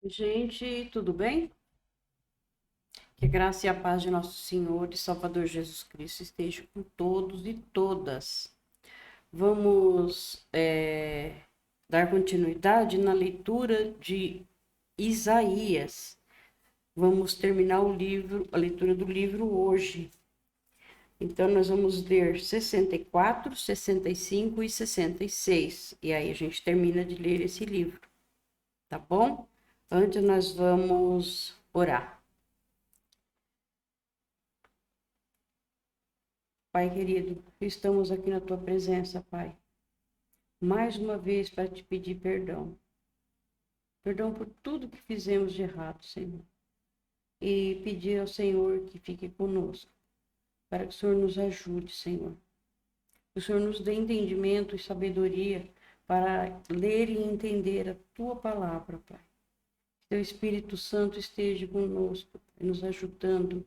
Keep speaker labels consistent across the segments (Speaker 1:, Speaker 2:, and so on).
Speaker 1: Gente, tudo bem? Que a graça e a paz de nosso Senhor e Salvador Jesus Cristo esteja com todos e todas. Vamos dar continuidade na leitura de Isaías. Vamos terminar a leitura do livro hoje. Então, nós vamos ler 64, 65 e 66. E aí a gente termina de ler esse livro, tá bom? Antes nós vamos orar. Pai querido, estamos aqui na tua presença, Pai, mais uma vez para te pedir perdão. Perdão por tudo que fizemos de errado, Senhor. E pedir ao Senhor que fique conosco, para que o Senhor nos ajude, Senhor. Que o Senhor nos dê entendimento e sabedoria para ler e entender a tua palavra, Pai. Que teu Espírito Santo esteja conosco, nos ajudando.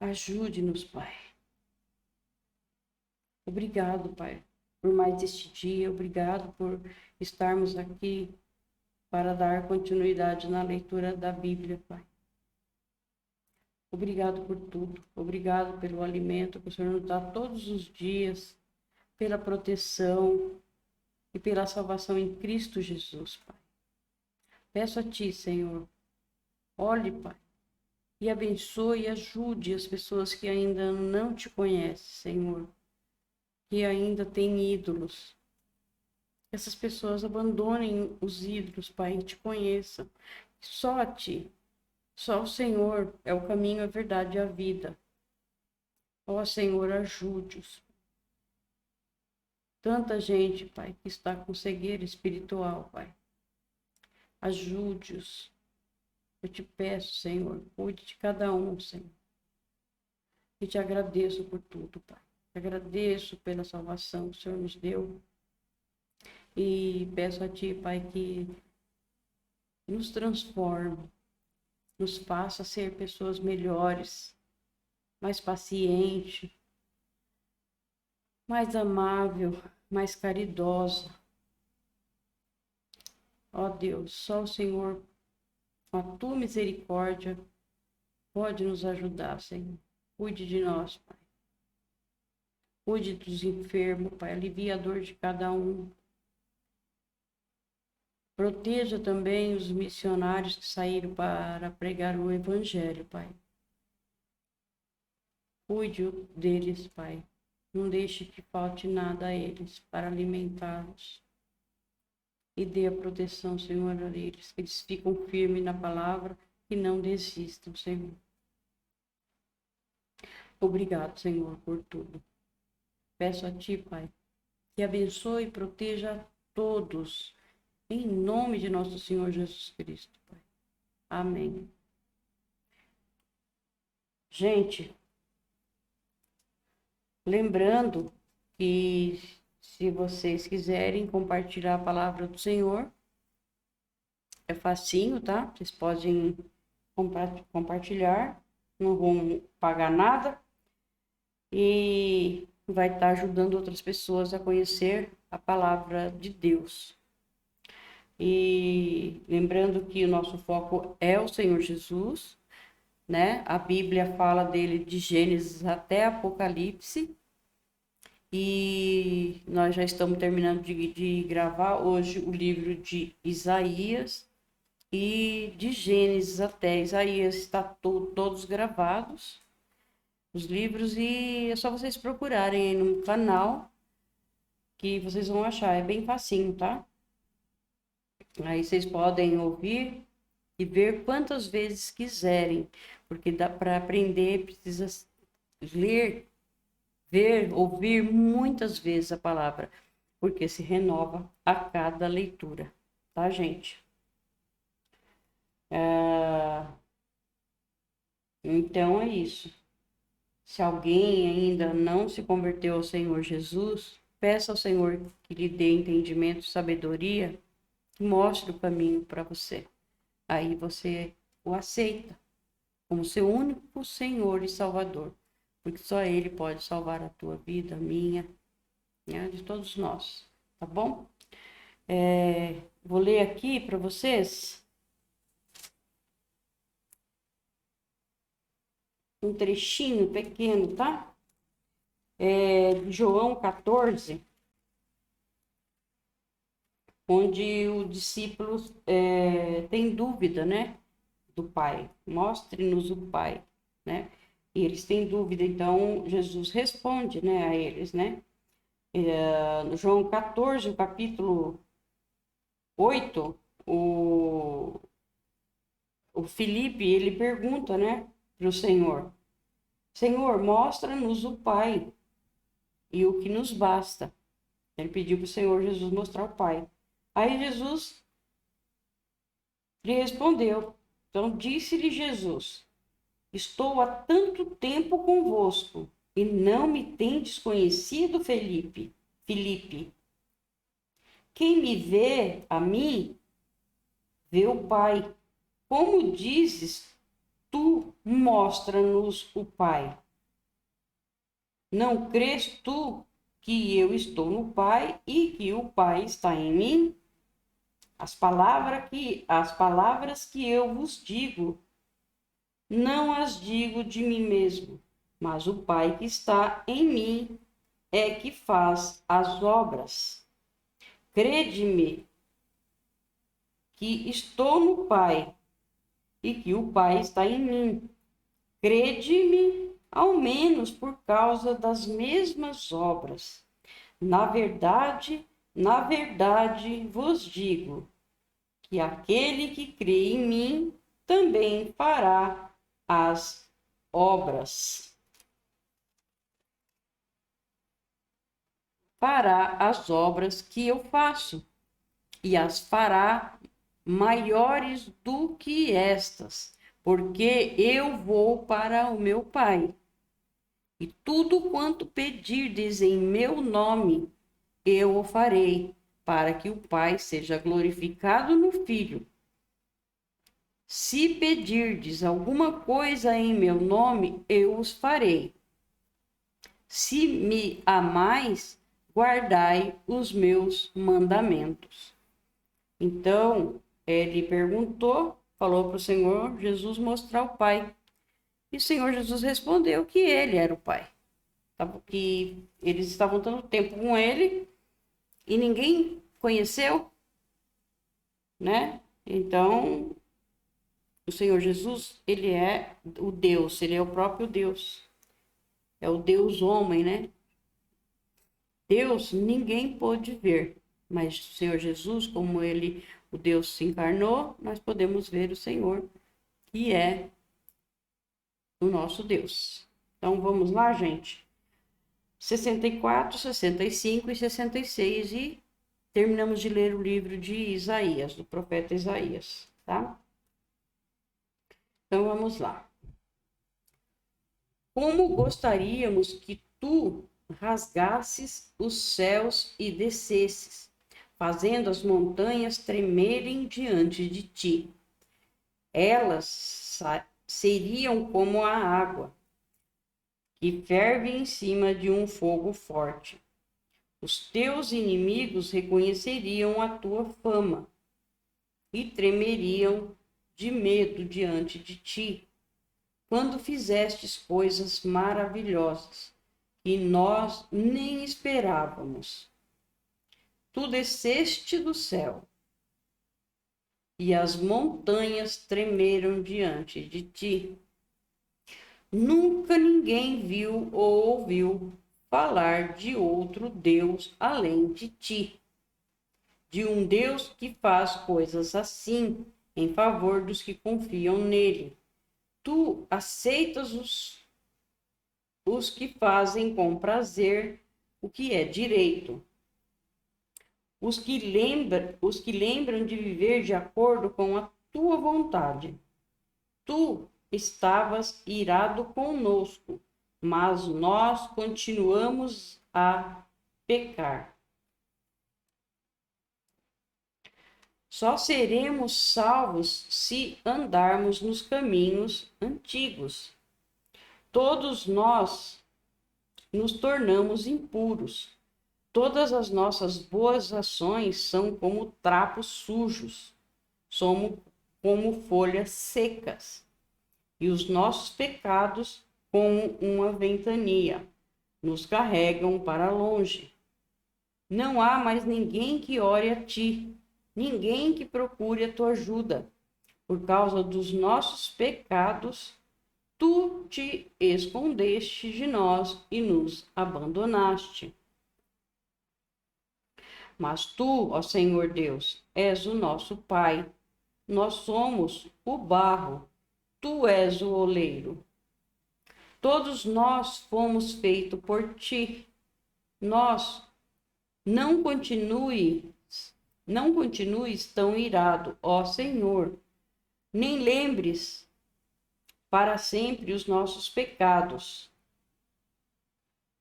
Speaker 1: Ajude-nos, Pai. Obrigado, Pai, por mais este dia. Obrigado por estarmos aqui para dar continuidade na leitura da Bíblia, Pai. Obrigado por tudo. Obrigado pelo alimento que o Senhor nos dá todos os dias, pela proteção e pela salvação em Cristo Jesus, Pai. Peço a Ti, Senhor, olhe, Pai, e abençoe e ajude as pessoas que ainda não Te conhecem, Senhor, que ainda têm ídolos. Que essas pessoas abandonem os ídolos, Pai, e Te conheçam. Só a Ti. Só o Senhor é o caminho, a verdade e a vida. Ó Senhor, ajude-os. Tanta gente, Pai, que está com cegueira espiritual, Pai. Ajude-os. Eu te peço, Senhor, cuide de cada um, Senhor. E te agradeço por tudo, Pai. Te agradeço pela salvação que o Senhor nos deu. E peço a Ti, Pai, que nos transforme, nos faça ser pessoas melhores, mais pacientes, mais amável, mais caridosa. Ó Deus, só o Senhor, com a tua misericórdia, pode nos ajudar, Senhor. Cuide de nós, Pai. Cuide dos enfermos, Pai. Alivia a dor de cada um. Proteja também os missionários que saíram para pregar o Evangelho, Pai. Cuide deles, Pai. Não deixe que falte nada a eles para alimentá-los. E dê a proteção, Senhor, a eles, que eles ficam firmes na palavra e não desistam, Senhor. Obrigado, Senhor, por tudo. Peço a Ti, Pai, que abençoe e proteja a todos, em nome de nosso Senhor Jesus Cristo, Pai. Amém. Gente, lembrando que se vocês quiserem compartilhar a palavra do Senhor, é facinho, tá? Vocês podem compartilhar, não vão pagar nada e vai estar ajudando outras pessoas a conhecer a palavra de Deus. E lembrando que o nosso foco é o Senhor Jesus, né? A Bíblia fala dele de Gênesis até Apocalipse. E nós já estamos terminando de gravar hoje o livro de Isaías e de Gênesis até Isaías está todos gravados, os livros, e é só vocês procurarem aí no canal que vocês vão achar, é bem facinho, tá? Aí vocês podem ouvir e ver quantas vezes quiserem, porque dá para aprender, precisa ler, ver, ouvir muitas vezes a palavra, porque se renova a cada leitura, tá, gente? Então é isso. Se alguém ainda não se converteu ao Senhor Jesus, peça ao Senhor que lhe dê entendimento, sabedoria, que mostre o caminho para você. Aí você o aceita como seu único Senhor e Salvador, porque só Ele pode salvar a tua vida, a minha, né, de todos nós, tá bom? Vou ler aqui para vocês um trechinho pequeno, tá? João 14, onde o discípulo tem dúvida, né, do Pai. Mostre-nos o Pai, né? E eles têm dúvida, então Jesus responde, né, a eles, né? No João 14, o capítulo 8, o Felipe, ele pergunta, né, para o Senhor: Senhor, mostra-nos o Pai e o que nos basta. Ele pediu para o Senhor Jesus mostrar o Pai. Aí Jesus lhe respondeu. Então disse-lhe Jesus: Estou há tanto tempo convosco e não me tendes conhecido, Felipe? Quem me vê a mim, vê o Pai. Como dizes tu, mostra-nos o Pai? Não crês tu que eu estou no Pai e que o Pai está em mim? As palavras que eu vos digo, não as digo de mim mesmo, mas o Pai que está em mim é que faz as obras. Crede-me que estou no Pai e que o Pai está em mim. Crede-me, ao menos por causa das mesmas obras. Na verdade vos digo que aquele que crê em mim também fará as obras. Fará as obras que eu faço, e as fará maiores do que estas, porque eu vou para o meu Pai. E tudo quanto pedirdes em meu nome, eu o farei, para que o Pai seja glorificado no Filho. Se pedirdes alguma coisa em meu nome, eu os farei. Se me amais, guardai os meus mandamentos. Então, ele perguntou, falou para o Senhor Jesus mostrar o Pai. E o Senhor Jesus respondeu que ele era o Pai. Que eles estavam tanto tempo com ele e ninguém conheceu, né? Então, o Senhor Jesus, ele é o Deus, ele é o próprio Deus. É o Deus homem, né? Deus ninguém pôde ver, mas o Senhor Jesus, como ele, o Deus se encarnou, nós podemos ver o Senhor, que é o nosso Deus. Então vamos lá, gente. 64, 65 e 66 e terminamos de ler o livro de Isaías, do profeta Isaías, tá? Então vamos lá. Como gostaríamos que tu rasgasses os céus e descesses, fazendo as montanhas tremerem diante de ti. Elas seriam como a água que ferve em cima de um fogo forte. Os teus inimigos reconheceriam a tua fama e tremeriam de medo diante de ti, quando fizestes coisas maravilhosas que nós nem esperávamos. Tu desceste do céu, e as montanhas tremeram diante de ti. Nunca ninguém viu ou ouviu falar de outro Deus além de ti, de um Deus que faz coisas assim em favor dos que confiam nele. Tu aceitas os que fazem com prazer o que é direito, os que lembram de viver de acordo com a tua vontade. Tu estavas irado conosco, mas nós continuamos a pecar. Só seremos salvos se andarmos nos caminhos antigos. Todos nós nos tornamos impuros, Todas as nossas boas ações são como trapos sujos, somos como folhas secas, e os nossos pecados, como uma ventania, nos carregam para longe. Não há mais ninguém que ore a ti, ninguém que procure a tua ajuda. Por causa dos nossos pecados, tu te escondeste de nós e nos abandonaste. Mas tu, ó Senhor Deus, és o nosso Pai. Nós somos o barro, tu és o oleiro. Todos nós fomos feitos por ti. Nós não continues tão irado, ó Senhor, nem lembres para sempre os nossos pecados.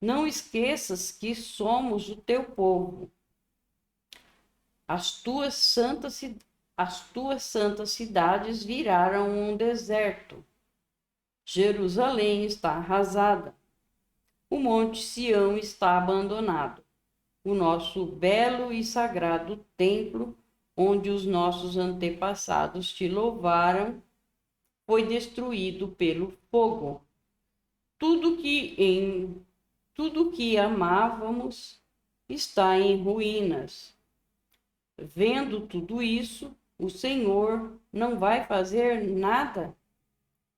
Speaker 1: Não esqueças que somos o teu povo. As tuas santas cidades viraram um deserto. Jerusalém está arrasada. O monte Sião está abandonado. O nosso belo e sagrado templo, onde os nossos antepassados te louvaram, foi destruído pelo fogo. Tudo que amávamos está em ruínas. Vendo tudo isso, o Senhor não vai fazer nada?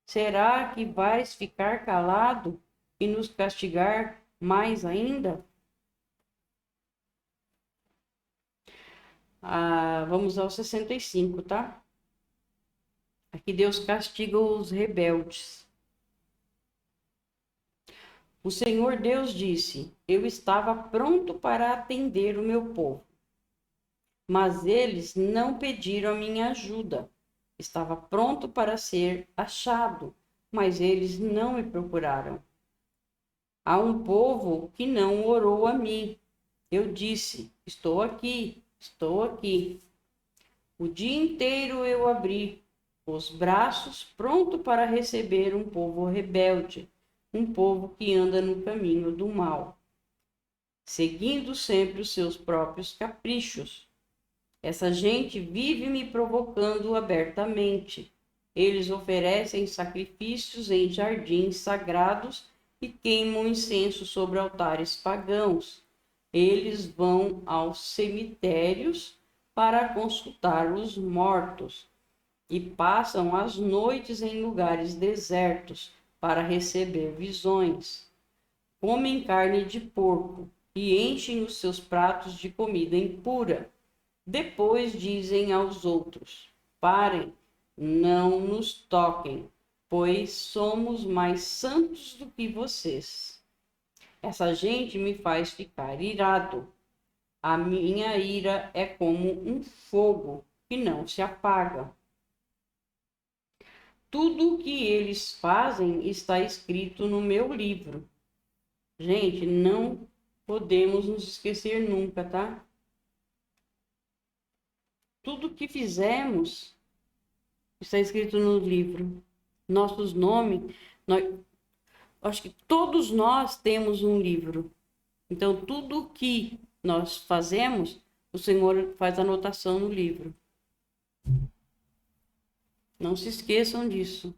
Speaker 1: Será que vais ficar calado e nos castigar mais ainda? Vamos ao 65, tá? Aqui Deus castiga os rebeldes. O Senhor Deus disse: eu estava pronto para atender o meu povo, mas eles não pediram a minha ajuda. Estava pronto para ser achado, mas eles não me procuraram. Há um povo que não orou a mim. Eu disse: estou aqui, estou aqui. O dia inteiro eu abri os braços, pronto para receber um povo rebelde, um povo que anda no caminho do mal, seguindo sempre os seus próprios caprichos. Essa gente vive me provocando abertamente. Eles oferecem sacrifícios em jardins sagrados e queimam incenso sobre altares pagãos. Eles vão aos cemitérios para consultar os mortos e passam as noites em lugares desertos para receber visões. Comem carne de porco e enchem os seus pratos de comida impura. Depois dizem aos outros: parem, não nos toquem, pois somos mais santos do que vocês. Essa gente me faz ficar irado. A minha ira é como um fogo que não se apaga. Tudo o que eles fazem está escrito no meu livro. Gente, não podemos nos esquecer nunca, tá? Tudo o que fizemos está escrito no livro. Nossos nomes, acho que todos nós temos um livro. Então, tudo o que nós fazemos, o Senhor faz anotação no livro. Não se esqueçam disso.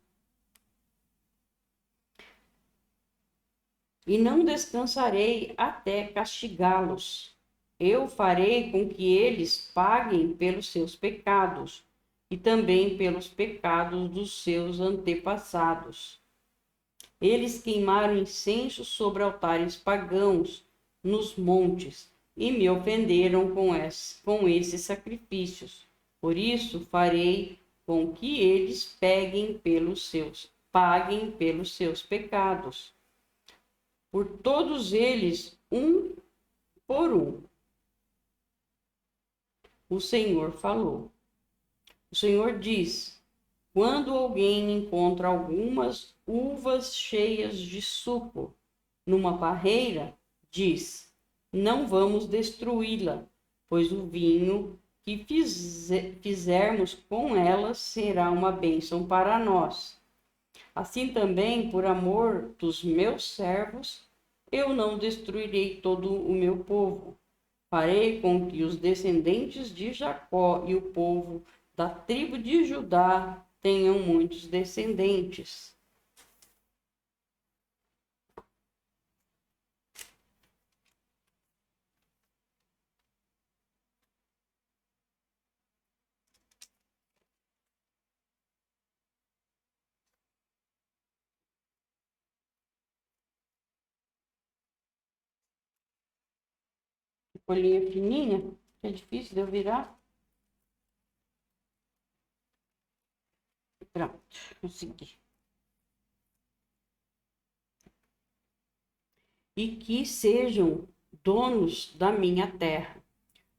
Speaker 1: E não descansarei até castigá-los. Eu farei com que eles paguem pelos seus pecados e também pelos pecados dos seus antepassados. Eles queimaram incenso sobre altares pagãos nos montes e me ofenderam com esses sacrifícios. Por isso farei com que eles paguem pelos seus pecados. Por todos eles, um por um. O Senhor falou. O Senhor diz: quando alguém encontra algumas uvas cheias de suco numa parreira, diz: não vamos destruí-la, pois o vinho que fizermos com elas será uma bênção para nós. Assim também, por amor dos meus servos, eu não destruirei todo o meu povo, Farei com que os descendentes de Jacó e o povo da tribo de Judá tenham muitos descendentes. Folhinha fininha, que é difícil de eu virar. Pronto, consegui. E que sejam donos da minha terra.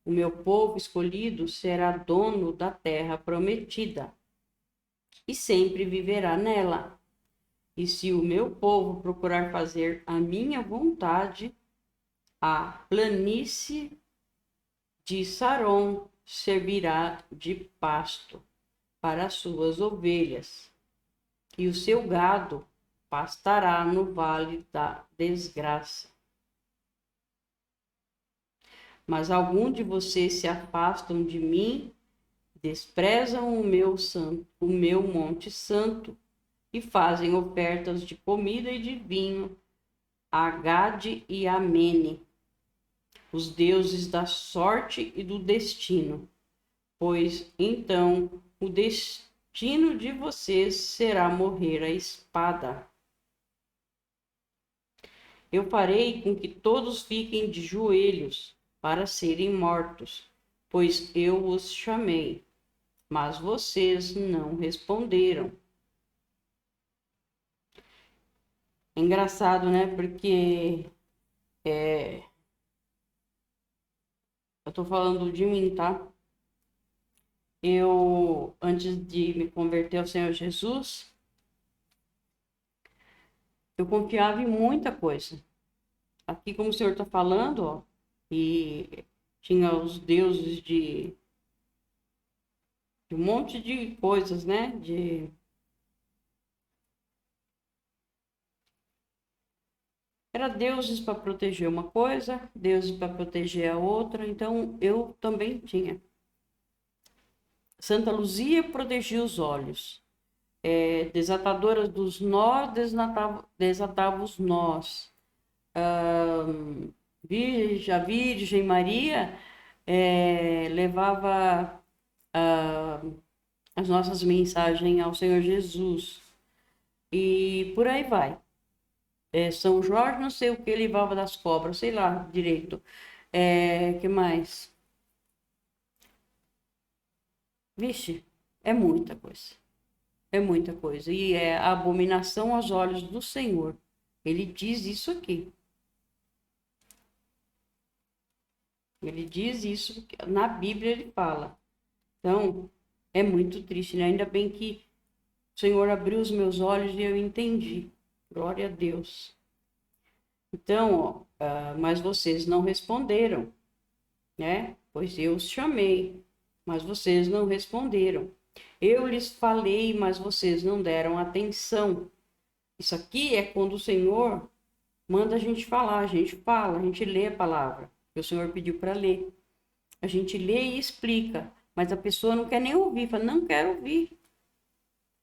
Speaker 1: O meu povo escolhido será dono da terra prometida e sempre viverá nela. E se o meu povo procurar fazer a minha vontade, a planície de Saron servirá de pasto para as suas ovelhas, e o seu gado pastará no vale da desgraça. Mas algum de vocês se afastam de mim, desprezam o meu monte santo e fazem ofertas de comida e de vinho a Gade e a Mene, os deuses da sorte e do destino, pois então o destino de vocês será morrer à espada. Eu farei com que todos fiquem de joelhos para serem mortos, pois eu os chamei, mas vocês não responderam. É engraçado, né? Porque eu tô falando de mim, tá? Eu, antes de me converter ao Senhor Jesus, eu confiava em muita coisa. Aqui, como o Senhor está falando, ó, e tinha os deuses de um monte de coisas, né? Era deuses para proteger uma coisa, deuses para proteger a outra, então eu também tinha. Santa Luzia protegia os olhos. Desatadora dos nós, desatava os nós. A Virgem Maria levava as nossas mensagens ao Senhor Jesus. E por aí vai. São Jorge, não sei o que, levava das cobras, sei lá direito. Que mais? Vixe, é muita coisa. É muita coisa. E é abominação aos olhos do Senhor. Ele diz isso aqui. Ele diz isso, na Bíblia ele fala. Então, é muito triste, né? Ainda bem que o Senhor abriu os meus olhos e eu entendi. Glória a Deus. Então, mas vocês não responderam, né? Pois eu os chamei, mas vocês não responderam. Eu lhes falei, mas vocês não deram atenção. Isso aqui é quando o Senhor manda a gente falar, a gente fala, a gente lê a palavra, que o Senhor pediu para ler. A gente lê e explica, mas a pessoa não quer nem ouvir, fala, não quero ouvir.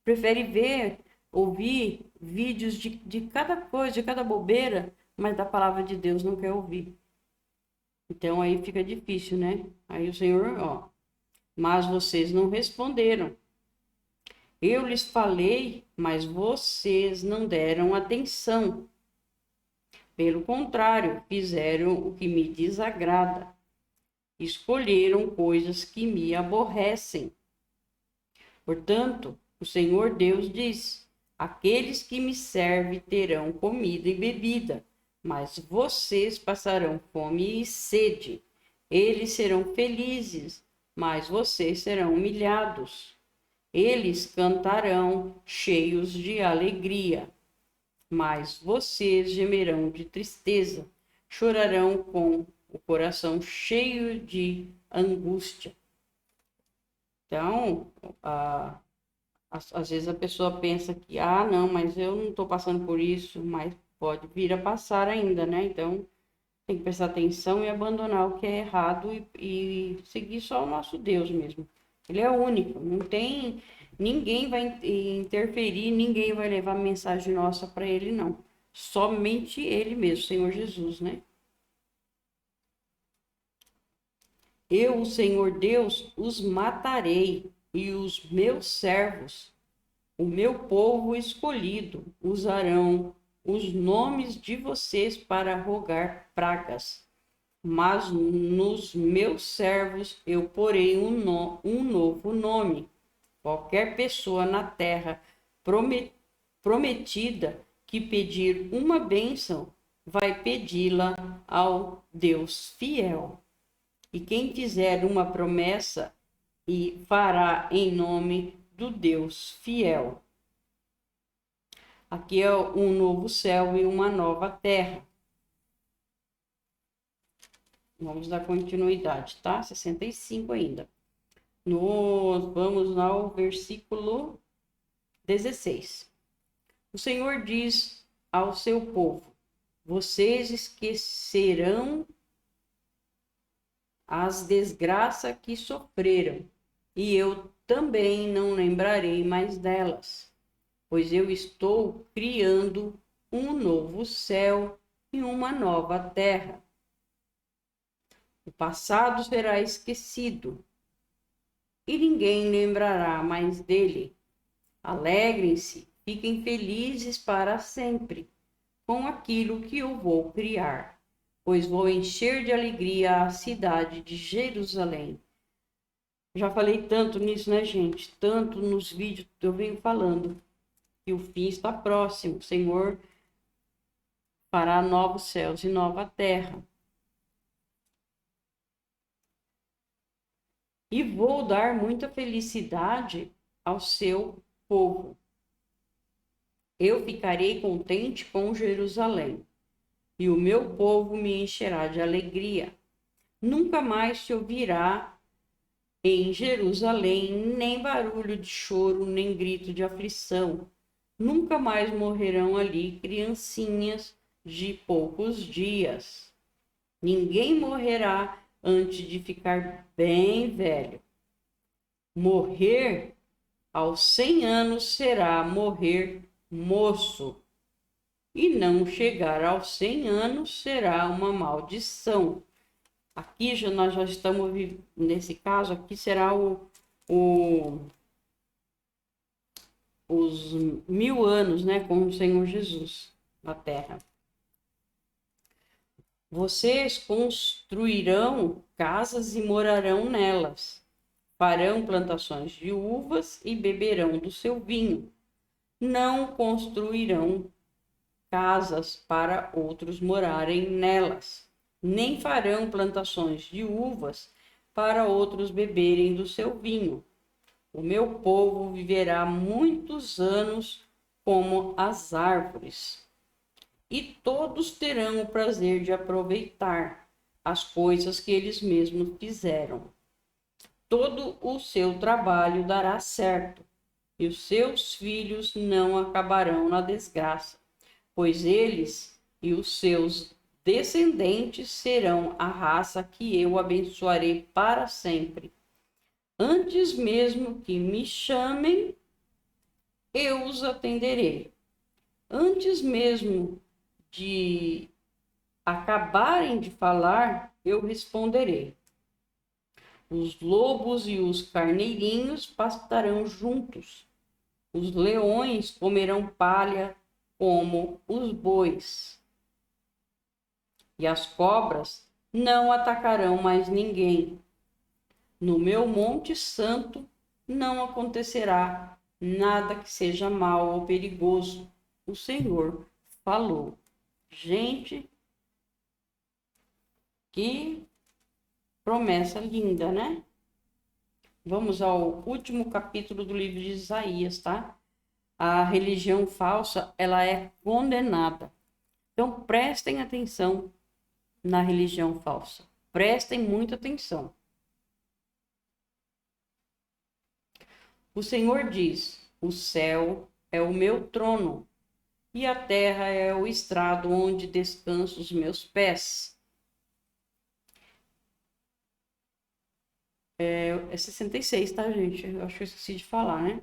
Speaker 1: Prefere ver, ouvir vídeos de cada coisa, de cada bobeira, mas da palavra de Deus não quer ouvir. Então aí fica difícil, né? Aí o Senhor, ó, mas vocês não responderam. Eu lhes falei, mas vocês não deram atenção. Pelo contrário, fizeram o que me desagrada. Escolheram coisas que me aborrecem. Portanto, o Senhor Deus diz: aqueles que me servem terão comida e bebida, mas vocês passarão fome e sede. Eles serão felizes, mas vocês serão humilhados. Eles cantarão cheios de alegria, mas vocês gemerão de tristeza, chorarão com o coração cheio de angústia. Então, às vezes a pessoa pensa que, não, mas eu não estou passando por isso, mas pode vir a passar ainda, né? Então, Tem que prestar atenção e abandonar o que é errado e seguir só o nosso Deus mesmo. Ele é único, não tem... Ninguém vai interferir, ninguém vai levar mensagem nossa para ele, não. Somente ele mesmo, Senhor Jesus, né? Eu, o Senhor Deus, os matarei, e os meus servos, o meu povo escolhido, usarão os nomes de vocês para rogar pragas. Mas nos meus servos eu porei um novo nome. Qualquer pessoa na terra prometida que pedir uma bênção, vai pedi-la ao Deus fiel. E quem fizer uma promessa, e fará em nome do Deus fiel. Aqui é um novo céu e uma nova terra. Vamos dar continuidade, tá? 65 ainda. Vamos ao versículo 16. O Senhor diz ao seu povo: vocês esquecerão as desgraças que sofreram, e eu também não lembrarei mais delas, pois eu estou criando um novo céu e uma nova terra. O passado será esquecido, e ninguém lembrará mais dele. Alegrem-se, fiquem felizes para sempre com aquilo que eu vou criar, pois vou encher de alegria a cidade de Jerusalém. Já falei tanto nisso, né, gente? Tanto nos vídeos que eu venho falando, que o fim está próximo. O Senhor fará novos céus e nova terra. E vou dar muita felicidade ao seu povo. Eu ficarei contente com Jerusalém, e o meu povo me encherá de alegria. Nunca mais se ouvirá em Jerusalém nem barulho de choro, nem grito de aflição. Nunca mais morrerão ali criancinhas de poucos dias. Ninguém morrerá antes de ficar bem velho. Morrer aos 100 anos será morrer moço, e não chegar aos 100 anos será uma maldição. Aqui nós já estamos, nesse caso aqui será os 1000 anos, né, com o Senhor Jesus na terra. Vocês construirão casas e morarão nelas. Farão plantações de uvas e beberão do seu vinho. Não construirão casas para outros morarem nelas, nem farão plantações de uvas para outros beberem do seu vinho. O meu povo viverá muitos anos como as árvores, e todos terão o prazer de aproveitar as coisas que eles mesmos fizeram. Todo o seu trabalho dará certo, e os seus filhos não acabarão na desgraça, pois eles e os seus descendentes serão a raça que eu abençoarei para sempre. Antes mesmo que me chamem, eu os atenderei. Antes mesmo de acabarem de falar, eu responderei. Os lobos e os carneirinhos pastarão juntos. Os leões comerão palha como os bois. E as cobras não atacarão mais ninguém. No meu monte santo não acontecerá nada que seja mal ou perigoso. O Senhor falou. Gente, que promessa linda, né? Vamos ao último capítulo do livro de Isaías, tá? A religião falsa, ela é condenada. Então, prestem atenção na religião falsa. Prestem muita atenção. O Senhor diz: o céu é o meu trono, e a terra é o estrado onde descansam os meus pés. É 66, tá, gente? Eu acho que eu esqueci de falar, né?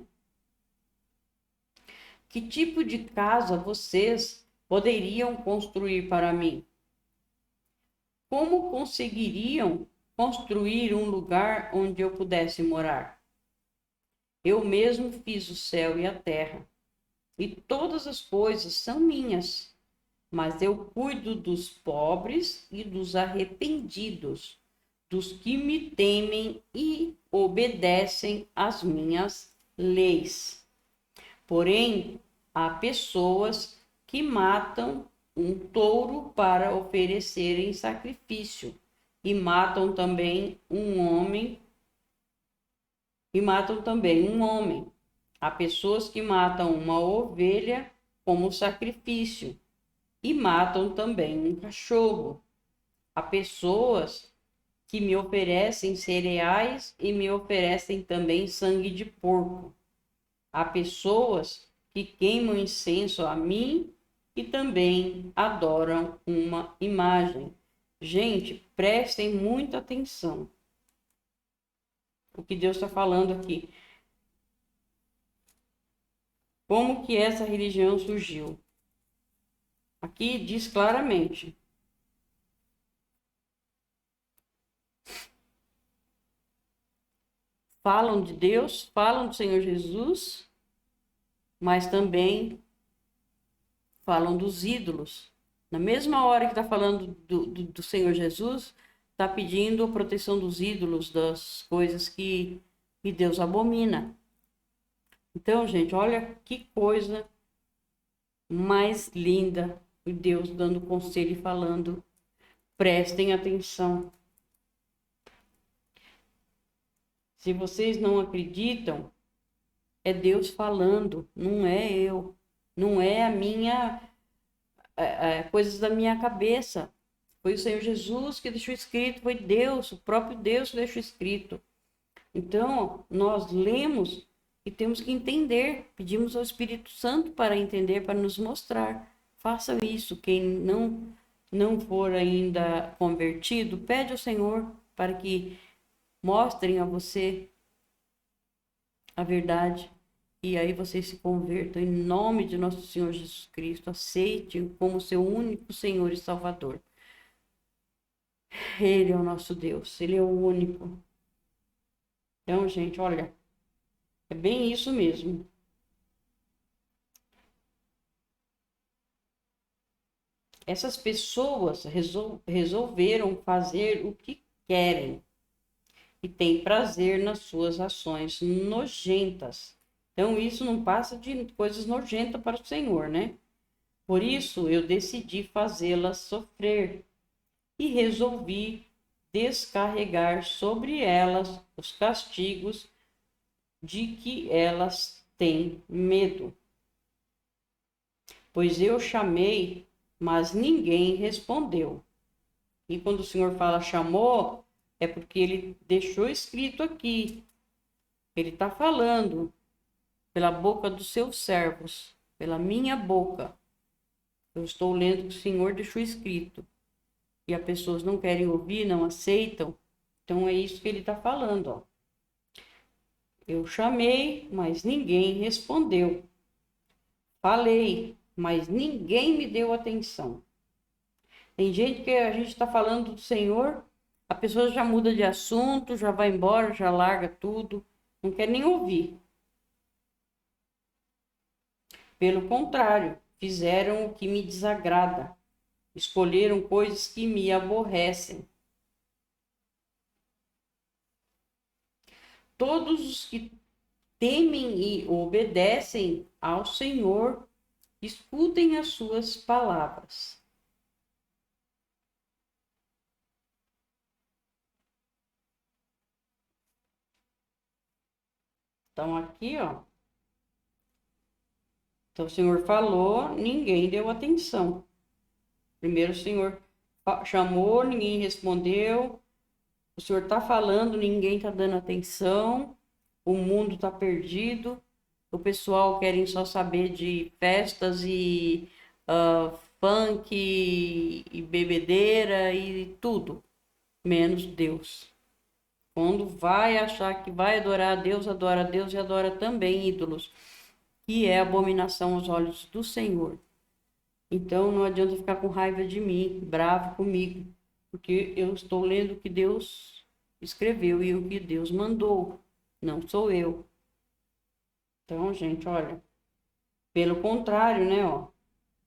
Speaker 1: Que tipo de casa vocês poderiam construir para mim? Como conseguiriam construir um lugar onde eu pudesse morar? Eu mesmo fiz o céu e a terra, e todas as coisas são minhas, mas eu cuido dos pobres e dos arrependidos, dos que me temem e obedecem às minhas leis. Porém, há pessoas que matam um touro para oferecerem sacrifício e matam também um homem Há pessoas que matam uma ovelha como sacrifício e matam também um cachorro. Há pessoas que me oferecem cereais e me oferecem também sangue de porco. Há pessoas que queimam incenso a mim e também adoram uma imagem. Gente, prestem muita atenção. O que Deus está falando aqui. Como que essa religião surgiu? Aqui diz claramente. Falam de Deus, falam do Senhor Jesus, mas também falam dos ídolos. Na mesma hora que está falando do Senhor Jesus, está pedindo a proteção dos ídolos, das coisas que Deus abomina. Então, gente, olha que coisa mais linda, Deus dando conselho e falando, prestem atenção. Se vocês não acreditam, é Deus falando, não é eu, não é a minha coisas da minha cabeça. Foi o Senhor Jesus que deixou escrito, foi Deus, o próprio Deus que deixou escrito. Então, nós lemos e temos que entender, pedimos ao Espírito Santo para entender, para nos mostrar. Façam isso. Quem não for ainda convertido, pede ao Senhor para que mostrem a você a verdade. E aí vocês se convertam em nome de nosso Senhor Jesus Cristo. Aceite como seu único Senhor e Salvador. Ele é o nosso Deus. Ele é o único. Então, gente, olha, é bem isso mesmo. Essas pessoas resolveram fazer o que querem e têm prazer nas suas ações nojentas. Então, isso não passa de coisas nojentas para o Senhor, né? Por isso, eu decidi fazê-las sofrer e resolvi descarregar sobre elas os castigos de que elas têm medo. Pois eu chamei, mas ninguém respondeu. E quando o Senhor fala chamou, é porque ele deixou escrito aqui. Ele está falando pela boca dos seus servos, pela minha boca. Eu estou lendo o que o Senhor deixou escrito. E as pessoas não querem ouvir, não aceitam. Então é isso que ele está falando, ó. Eu chamei, mas ninguém respondeu. Falei, mas ninguém me deu atenção. Tem gente que a gente está falando do Senhor, a pessoa já muda de assunto, já vai embora, já larga tudo, não quer nem ouvir. Pelo contrário, fizeram o que me desagrada, escolheram coisas que me aborrecem. Todos os que temem e obedecem ao Senhor, escutem as suas palavras. Então, aqui, ó. Então, o Senhor falou, ninguém deu atenção. Primeiro, o Senhor chamou, ninguém respondeu. O Senhor está falando, ninguém está dando atenção. O mundo está perdido. O pessoal querem só saber de festas e funk e bebedeira e tudo, menos Deus. Quando vai achar que vai adorar a Deus e adora também ídolos, que é abominação aos olhos do Senhor. Então não adianta ficar com raiva de mim, bravo comigo, porque eu estou lendo o que Deus escreveu e o que Deus mandou, não sou eu. Então, gente, olha, pelo contrário, né, ó,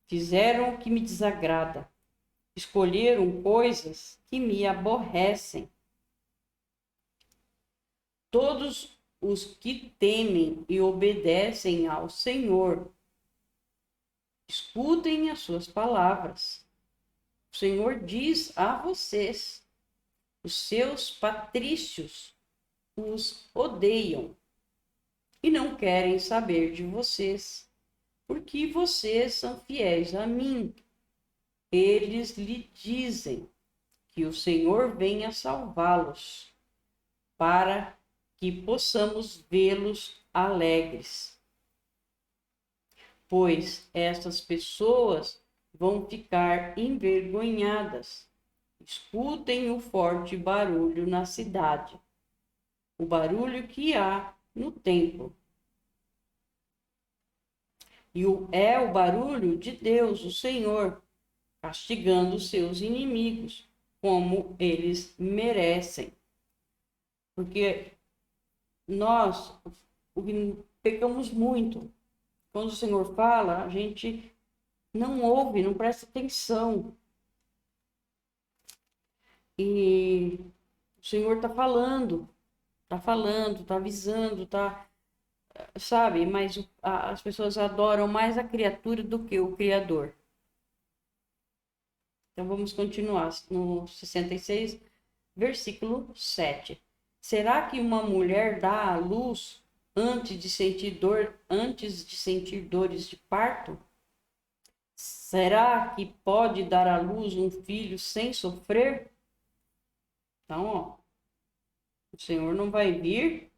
Speaker 1: fizeram o que me desagrada, escolheram coisas que me aborrecem. Todos os que temem e obedecem ao Senhor, escutem as suas palavras. O Senhor diz a vocês: os seus patrícios os odeiam e não querem saber de vocês, porque vocês são fiéis a mim. Eles lhe dizem que o Senhor venha salvá-los, para que possamos vê-los alegres. Pois estas pessoas vão ficar envergonhadas. Escutem o forte barulho na cidade, o barulho que há no templo. E é o barulho de Deus, o Senhor, castigando os seus inimigos, como eles merecem. Porque nós pecamos muito. Quando o Senhor fala, a gente não ouve, não presta atenção. E o Senhor está falando, está avisando, sabe? Mas as pessoas adoram mais a criatura do que o Criador. Então vamos continuar no 66, versículo 7. Será que uma mulher dá à luz antes de sentir dores de parto? Será que pode dar à luz um filho sem sofrer? Então, ó, o Senhor não vai vir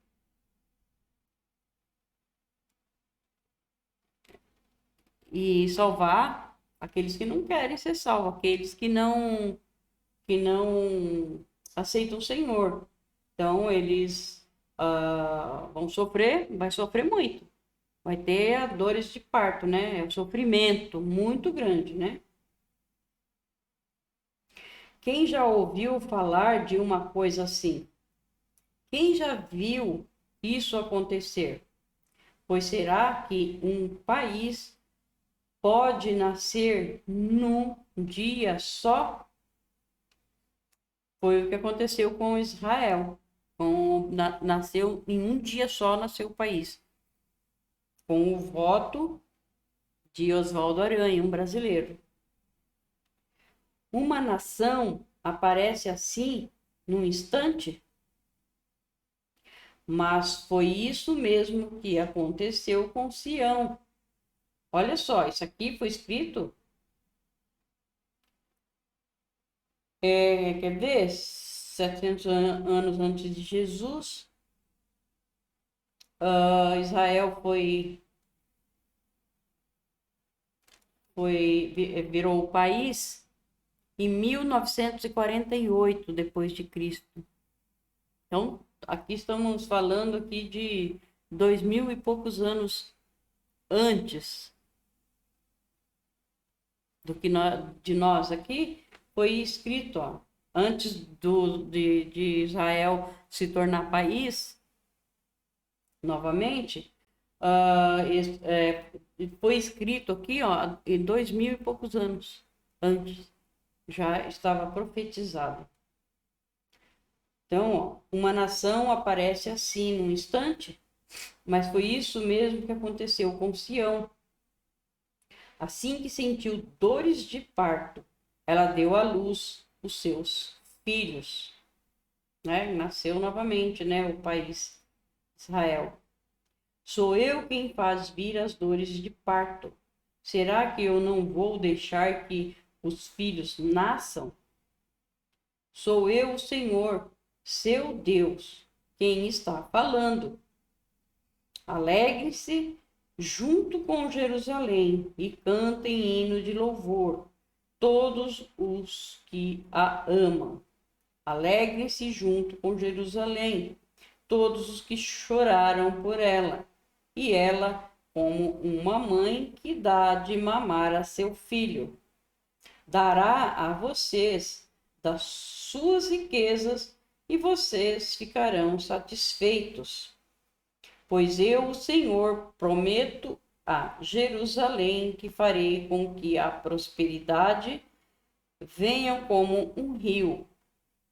Speaker 1: e salvar aqueles que não querem ser salvos, aqueles que não aceitam o Senhor. Então, eles vão sofrer, vai sofrer muito. Vai ter dores de parto, né? É um sofrimento muito grande, né? Quem já ouviu falar de uma coisa assim? Quem já viu isso acontecer? Pois será que um país pode nascer num dia só? Foi o que aconteceu com Israel. Nasceu em um dia só, nasceu o país. Com o voto de Oswaldo Aranha, um brasileiro. Uma nação aparece assim num instante? Mas foi isso mesmo que aconteceu com Sião. Olha só, isso aqui foi escrito, quer ver? 700 anos antes de Jesus. Israel virou o país em 1948 depois de Cristo. Então, aqui estamos falando aqui de 2000 e poucos anos antes do que de nós aqui, foi escrito, ó, antes de Israel se tornar país, novamente, foi escrito aqui, ó, em 2000 e poucos anos antes, já estava profetizado. Então, ó, uma nação aparece assim num instante, mas foi isso mesmo que aconteceu com Sião. Assim que sentiu dores de parto, ela deu à luz os seus filhos, né? Nasceu novamente, né, o país Israel. Sou eu quem faz vir as dores de parto. Será que eu não vou deixar que os filhos nasçam? Sou eu, o Senhor, seu Deus, quem está falando. Alegrem-se junto com Jerusalém e cantem hino de louvor, todos os que a amam. Alegrem-se junto com Jerusalém, todos os que choraram por ela, e ela, como uma mãe que dá de mamar a seu filho, dará a vocês das suas riquezas e vocês ficarão satisfeitos. Pois eu, o Senhor, prometo a Jerusalém que farei com que a prosperidade venha como um rio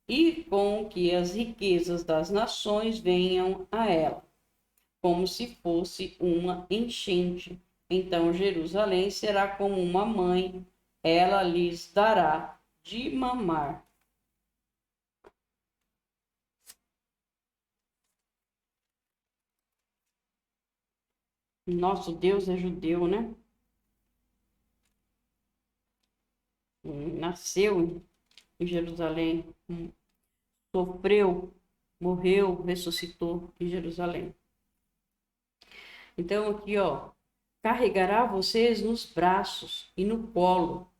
Speaker 1: e com que as riquezas das nações venham a ela, como se fosse uma enchente. Então Jerusalém será como uma mãe, ela lhes dará de mamar. Nosso Deus é judeu, né? Nasceu em Jerusalém, sofreu, morreu, ressuscitou em Jerusalém. Então aqui, ó, carregará vocês nos braços e no colo,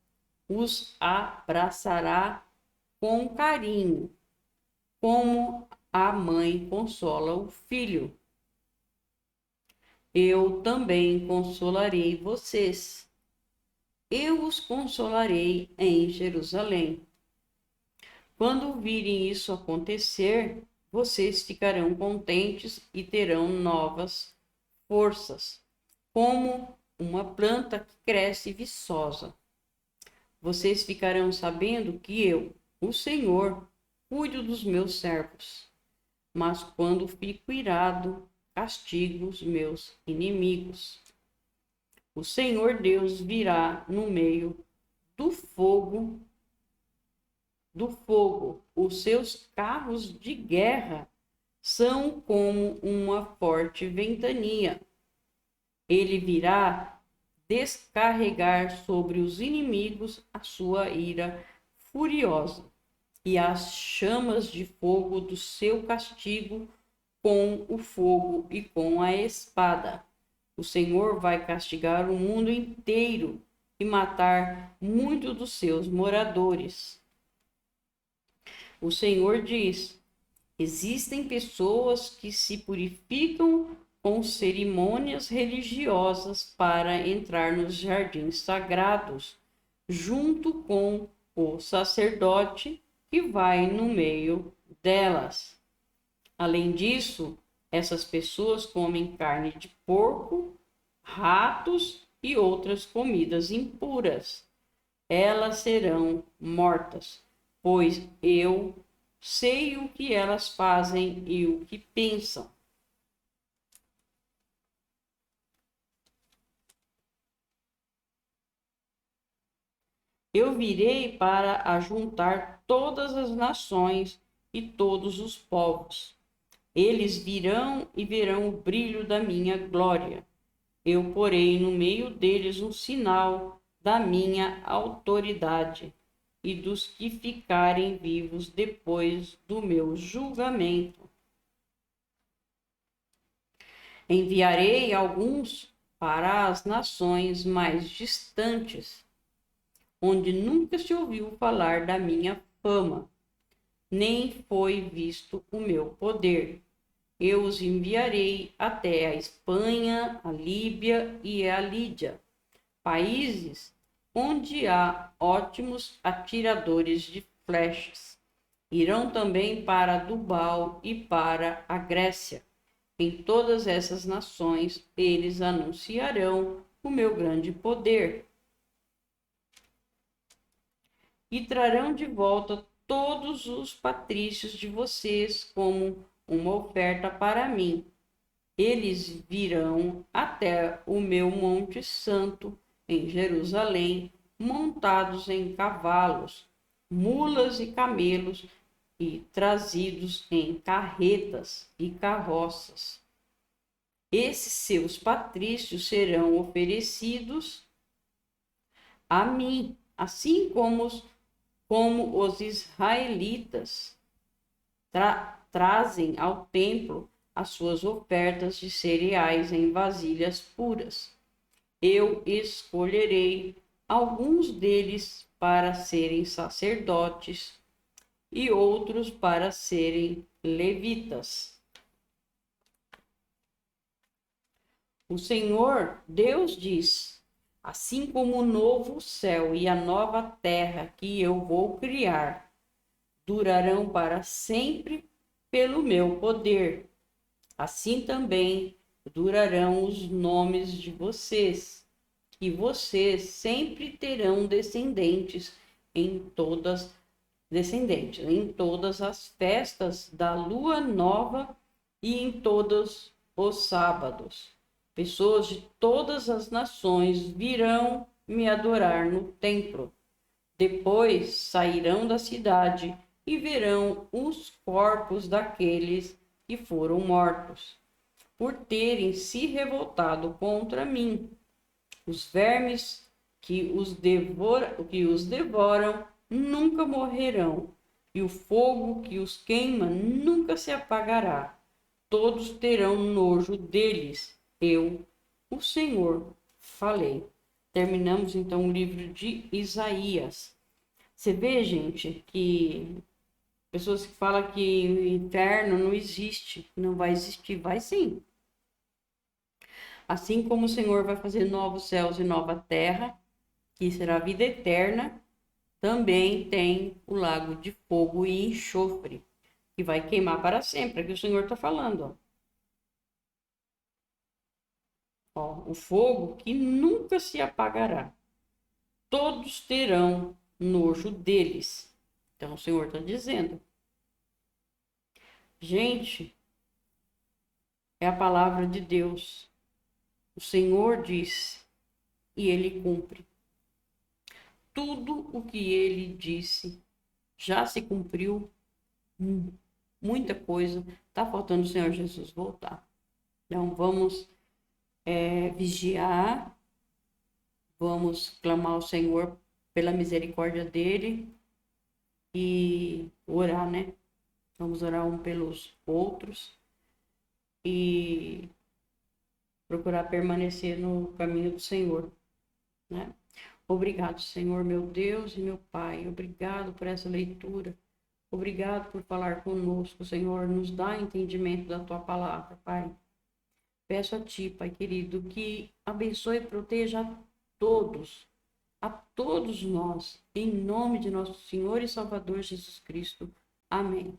Speaker 1: os abraçará com carinho, como a mãe consola o filho. Eu também consolarei vocês. Eu os consolarei em Jerusalém. Quando virem isso acontecer, vocês ficarão contentes e terão novas forças, como uma planta que cresce viçosa. Vocês ficarão sabendo que eu, o Senhor, cuido dos meus servos. Mas quando fico irado, castigo os meus inimigos. O Senhor Deus virá no meio do fogo, Os seus carros de guerra são como uma forte ventania. Ele virá descarregar sobre os inimigos a sua ira furiosa e as chamas de fogo do seu castigo com o fogo e com a espada. O Senhor vai castigar o mundo inteiro e matar muitos dos seus moradores. O Senhor diz: existem pessoas que se purificam com cerimônias religiosas para entrar nos jardins sagrados, junto com o sacerdote que vai no meio delas. Além disso, essas pessoas comem carne de porco, ratos e outras comidas impuras. Elas serão mortas, pois eu sei o que elas fazem e o que pensam. Eu virei para ajuntar todas as nações e todos os povos. Eles virão e verão o brilho da minha glória. Eu porei no meio deles um sinal da minha autoridade e dos que ficarem vivos depois do meu julgamento. Enviarei alguns para as nações mais distantes, onde nunca se ouviu falar da minha fama, nem foi visto o meu poder. Eu os enviarei até a Espanha, a Líbia e a Lídia, países onde há ótimos atiradores de flechas. Irão também para Tubal e para a Grécia. Em todas essas nações eles anunciarão o meu grande poder. E trarão de volta todos os patrícios de vocês como uma oferta para mim. Eles virão até o meu Monte Santo, em Jerusalém, montados em cavalos, mulas e camelos, e trazidos em carretas e carroças. Esses seus patrícios serão oferecidos a mim, assim como os israelitas trazem ao templo as suas ofertas de cereais em vasilhas puras. Eu escolherei alguns deles para serem sacerdotes e outros para serem levitas. O Senhor Deus diz: assim como o novo céu e a nova terra que eu vou criar durarão para sempre pelo meu poder, assim também durarão os nomes de vocês, e vocês sempre terão descendentes em todas as festas da lua nova e em todos os sábados. Pessoas de todas as nações virão me adorar no templo. Depois sairão da cidade e verão os corpos daqueles que foram mortos, por terem se revoltado contra mim. Os vermes que os devoram nunca morrerão, e o fogo que os queima nunca se apagará. Todos terão nojo deles. Eu, o Senhor, falei. Terminamos então o livro de Isaías. Você vê, gente, que pessoas que falam que o inferno não existe, não vai existir, vai sim. Assim como o Senhor vai fazer novos céus e nova terra, que será a vida eterna, também tem o lago de fogo e enxofre, que vai queimar para sempre, é que o Senhor está falando. Ó, o fogo que nunca se apagará. Todos terão nojo deles. Então o Senhor está dizendo. Gente, é a palavra de Deus. O Senhor diz e ele cumpre. Tudo o que ele disse já se cumpriu. Muita coisa. Está faltando o Senhor Jesus voltar. Então vamos vigiar. Vamos clamar ao Senhor pela misericórdia dele e orar, né? Vamos orar um pelos outros e procurar permanecer no caminho do Senhor, né? Obrigado, Senhor, meu Deus e meu Pai. Obrigado por essa leitura. Obrigado por falar conosco, Senhor. Nos dá entendimento da tua palavra, Pai. Peço a ti, Pai querido, que abençoe e proteja a todos nós, em nome de nosso Senhor e Salvador Jesus Cristo. Amém.